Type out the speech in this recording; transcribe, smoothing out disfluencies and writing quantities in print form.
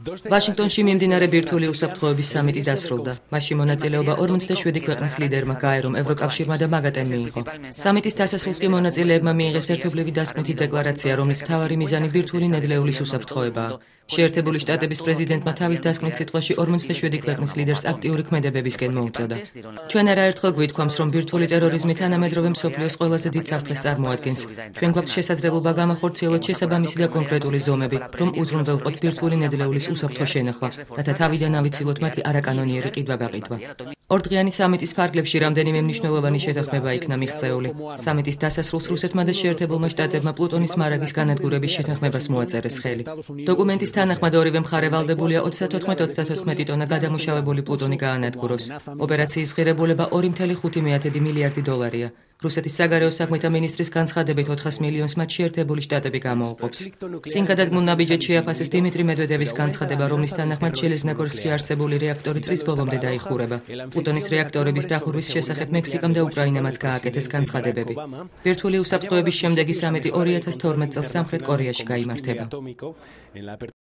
ვაშინგტონში მიმდინარე ბირთვული უსაფრთხოების სამიტი დასრულდა. მასში მონაწილეობა 47 ქვეყნის ლიდერმა გაერომ, ევროკავშირმა და მაგატემ მიიღო. სამიტის დასასრულს კი მონაწილეებმა მიიღეს ერთობლივი დასკვნითი დეკლარაცია, რომლის მთავარი მიზანი ბირთვული ნედლეულის უსაფრთხოებაა. შეერთებული შტატების პრეზიდენტმა თავის დასკვნით სიტყვაში 47 ქვეყნის ლიდერს აქტიური ქმედებებისკენ მოუწოდა. ჩვენ არაერთხელ გვითქვამს, რომ ბირთვული ტერორიზმი თანამედროვე მსოფლიოს ყველაზე დიდ საფრთხეს წარმოადგენს. ჩვენ გვაქვს შესაძლებლობა გამახორციელოთ შესაბამისი და კონკრეტული ზომები, რომ უზრუნველყოთ ბირთვული ნედლეულის უსაფრთხო შენახვა, რათა თავიდან ავიცილოთ მათი არაკანონიერი ყიდვა-გაყიდვა. ორდღიანი სამიტის ფარგლებში რამდენიმე მნიშვნელოვანი შეთანხმება იქნა მიღწეული. სამიტის დასასრულს რუსეთმა და შეერთებულმა შტატებმა პლუტონის მარაგის განადგურების შეთანხმებას მოაწერეს ხელი. დოკუმენტის თანახმად ორივე მხარე ვალდებულია 34 ტონა გადამუშავებული პლუტონი გაანადგუროს. ოპერაციის ღირებულება 2,5 მილიარდი დოლარია. რუსეთის საგარეო საქმეთა მინისტრის განცხადებით 400 მილიონს მათ შეერთებული შტატები გამოუყოფს. წინ გადადგმულ ნაბიჯად შეაფასეს დიმიტრი მედვედევის განცხადება, რომლის თანახმად ჩელეზნოგორსკში არსებული რეაქტორი წლის ბოლომდე დაიხურება. პლუტონის რეაქტორების დახურვის შესახებ მექსიკამ და უკრაინამაც გააკეთეს განცხადებები. ბირთვული უსაფრთხოების შემდეგი სამიტი 2012 წელს სამხრეთ კორეაში გაიმართება.